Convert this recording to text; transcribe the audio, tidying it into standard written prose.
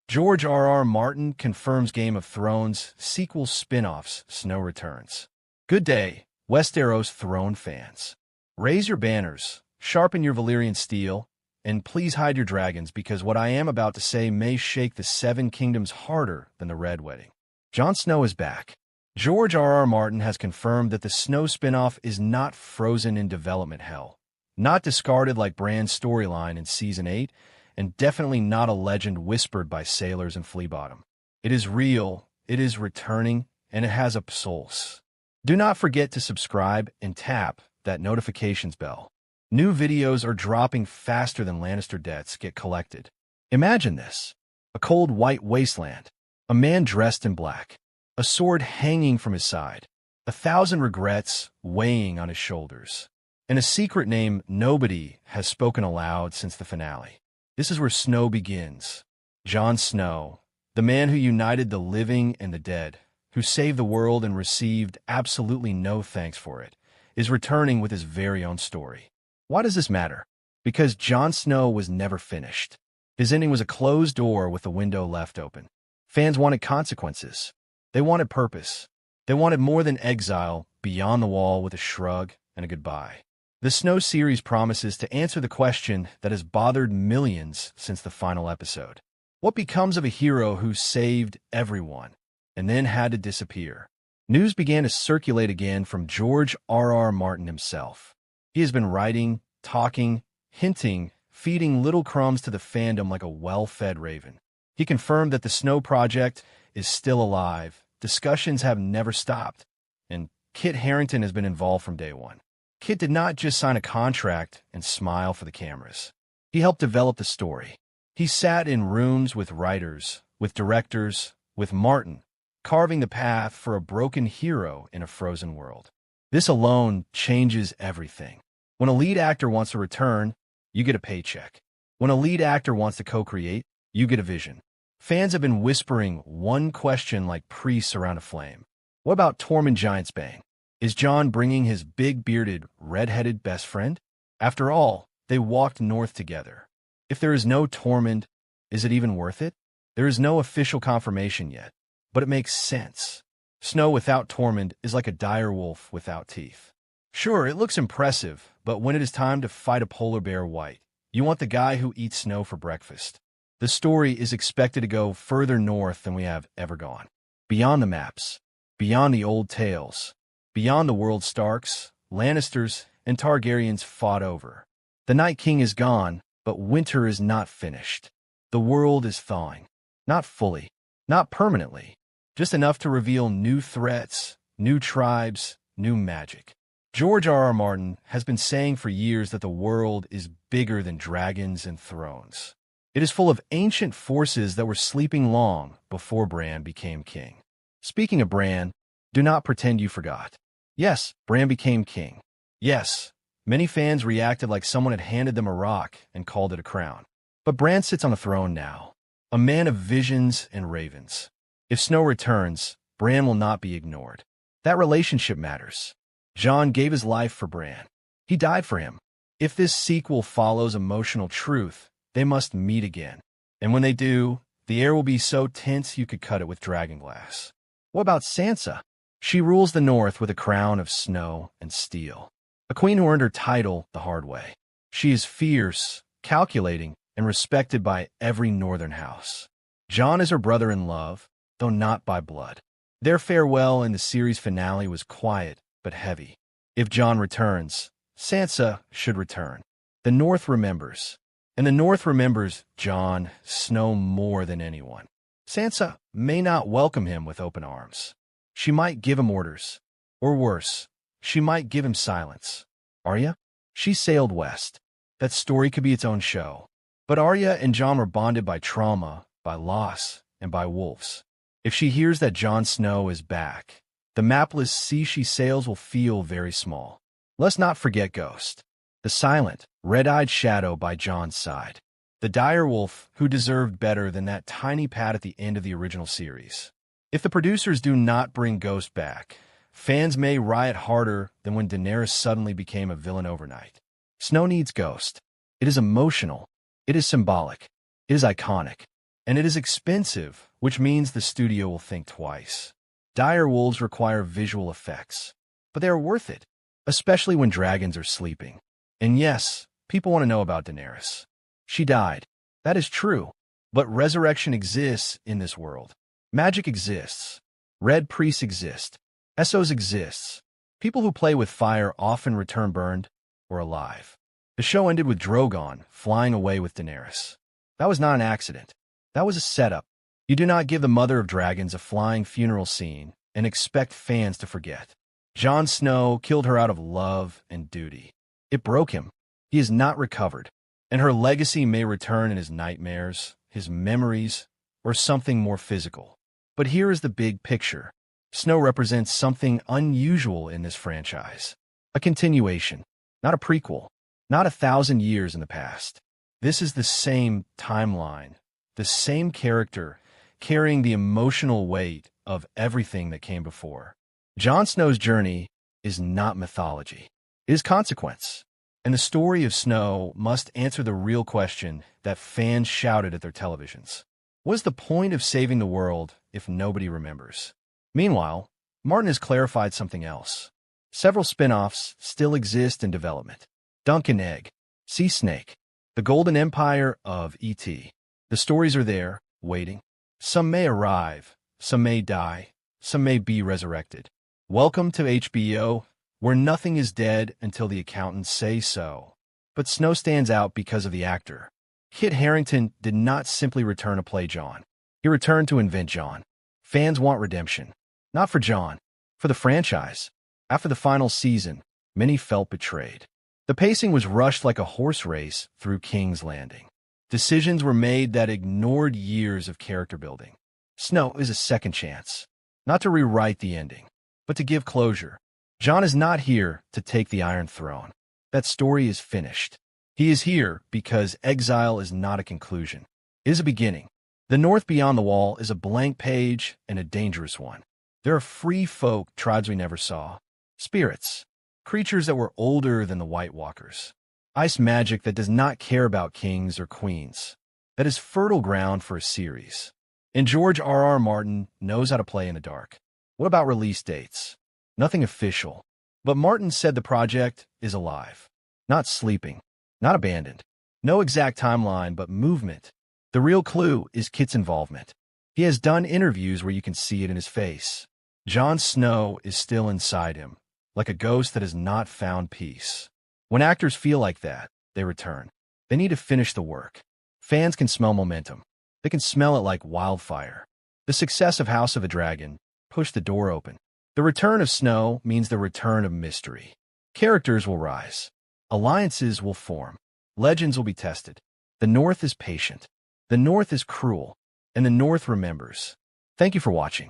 George R. R. Martin confirms Game of Thrones sequel spin-offs Snow returns. Good day, Westeros throne fans. Raise your banners, sharpen your Valyrian steel, and please hide your dragons because what I am about to say may shake the Seven Kingdoms harder than the Red Wedding. Jon Snow is back. George R. R. Martin has confirmed that the Snow spin-off is not frozen in development hell, not discarded like Bran's storyline in Season 8, and definitely not a legend whispered by sailors in Flea Bottom. It is real, it is returning, and it has a pulse. Do not forget to subscribe and tap that notifications bell. New videos are dropping faster than Lannister debts get collected. Imagine this: a cold white wasteland, a man dressed in black, a sword hanging from his side, 1,000 regrets weighing on his shoulders, and a secret name nobody has spoken aloud since the finale. This is where Snow begins. Jon Snow, the man who united the living and the dead, who saved the world and received absolutely no thanks for it, is returning with his very own story. Why does this matter? Because Jon Snow was never finished. His ending was a closed door with a window left open. Fans wanted consequences. They wanted purpose. They wanted more than exile beyond the wall with a shrug and a goodbye. The Snow series promises to answer the question that has bothered millions since the final episode. What becomes of a hero who saved everyone and then had to disappear? News began to circulate again from George R. R. Martin himself. He has been writing, talking, hinting, feeding little crumbs to the fandom like a well-fed raven. He confirmed that the Snow project is still alive, discussions have never stopped, and Kit Harington has been involved from day one. Kit did not just sign a contract and smile for the cameras. He helped develop the story. He sat in rooms with writers, with directors, with Martin, carving the path for a broken hero in a frozen world. This alone changes everything. When a lead actor wants to return, you get a paycheck. When a lead actor wants to co-create, you get a vision. Fans have been whispering one question like priests around a flame. What about Tormund Giantsbane? Is Jon bringing his big-bearded, red-headed best friend? After all, they walked north together. If there is no Tormund, is it even worth it? There is no official confirmation yet, but it makes sense. Snow without Tormund is like a dire wolf without teeth. Sure, it looks impressive, but when it is time to fight a polar bear white, you want the guy who eats snow for breakfast. The story is expected to go further north than we have ever gone. Beyond the maps, beyond the old tales, beyond the world Starks, Lannisters, and Targaryens fought over. The Night King is gone, but winter is not finished. The world is thawing. Not fully, not permanently, just enough to reveal new threats, new tribes, new magic. George R. R. Martin has been saying for years that the world is bigger than dragons and thrones. It is full of ancient forces that were sleeping long before Bran became king. Speaking of Bran, do not pretend you forgot. Yes, Bran became king. Yes, many fans reacted like someone had handed them a rock and called it a crown. But Bran sits on a throne now, a man of visions and ravens. If Snow returns, Bran will not be ignored. That relationship matters. Jon gave his life for Bran. He died for him. If this sequel follows emotional truth, they must meet again. And when they do, the air will be so tense you could cut it with dragonglass. What about Sansa? She rules the north with a crown of snow and steel. A queen who earned her title the hard way. She is fierce, calculating, and respected by every northern house. Jon is her brother in love, though not by blood. Their farewell in the series finale was quiet but heavy. If Jon returns, Sansa should return. The North remembers. And the North remembers Jon Snow more than anyone. Sansa may not welcome him with open arms. She might give him orders. Or worse, she might give him silence. Arya? She sailed west. That story could be its own show. But Arya and Jon were bonded by trauma, by loss, and by wolves. If she hears that Jon Snow is back, the mapless sea she sails will feel very small. Let's not forget Ghost, the silent, red-eyed shadow by Jon's side. The dire wolf who deserved better than that tiny pat at the end of the original series. If the producers do not bring Ghost back, fans may riot harder than when Daenerys suddenly became a villain overnight. Snow needs Ghost. It is emotional. It is symbolic. It is iconic. And it is expensive, which means the studio will think twice. Dire wolves require visual effects, but they are worth it, especially when dragons are sleeping. And yes, people want to know about Daenerys. She died. That is true. But resurrection exists in this world. Magic exists. Red priests exist. Essos exists. People who play with fire often return burned or alive. The show ended with Drogon flying away with Daenerys. That was not an accident. That was a setup. You do not give the Mother of Dragons a flying funeral scene and expect fans to forget. Jon Snow killed her out of love and duty. It broke him. He has not recovered, and her legacy may return in his nightmares, his memories, or something more physical. But here is the big picture. Snow represents something unusual in this franchise. A continuation, not a prequel, not 1,000 years in the past. This is the same timeline, the same character, carrying the emotional weight of everything that came before. Jon Snow's journey is not mythology. It is consequence. And the story of Snow must answer the real question that fans shouted at their televisions. What is the point of saving the world if nobody remembers? Meanwhile, Martin has clarified something else. Several spin-offs still exist in development. Dunk and Egg, Sea Snake, The Golden Empire of E.T. The stories are there, waiting. Some may arrive, some may die, some may be resurrected. Welcome to HBO, where nothing is dead until the accountants say so. But Snow stands out because of the actor. Kit Harington did not simply return to play Jon. He returned to invent Jon. Fans want redemption. Not for Jon, for the franchise. After the final season, many felt betrayed. The pacing was rushed like a horse race through King's Landing. Decisions were made that ignored years of character building. Snow is a second chance, not to rewrite the ending, but to give closure. Jon is not here to take the Iron Throne. That story is finished. He is here because exile is not a conclusion. It is a beginning. The North beyond the Wall is a blank page and a dangerous one. There are free folk, tribes we never saw. Spirits, creatures that were older than the White Walkers. Ice magic that does not care about kings or queens. That is fertile ground for a series. And George R.R. Martin knows how to play in the dark. What about release dates? Nothing official. But Martin said the project is alive. Not sleeping. Not abandoned. No exact timeline, but movement. The real clue is Kit's involvement. He has done interviews where you can see it in his face. Jon Snow is still inside him, like a ghost that has not found peace. When actors feel like that, they return. They need to finish the work. Fans can smell momentum. They can smell it like wildfire. The success of House of the Dragon pushed the door open. The return of Snow means the return of mystery. Characters will rise. Alliances will form. Legends will be tested. The North is patient. The North is cruel. And the North remembers. Thank you for watching.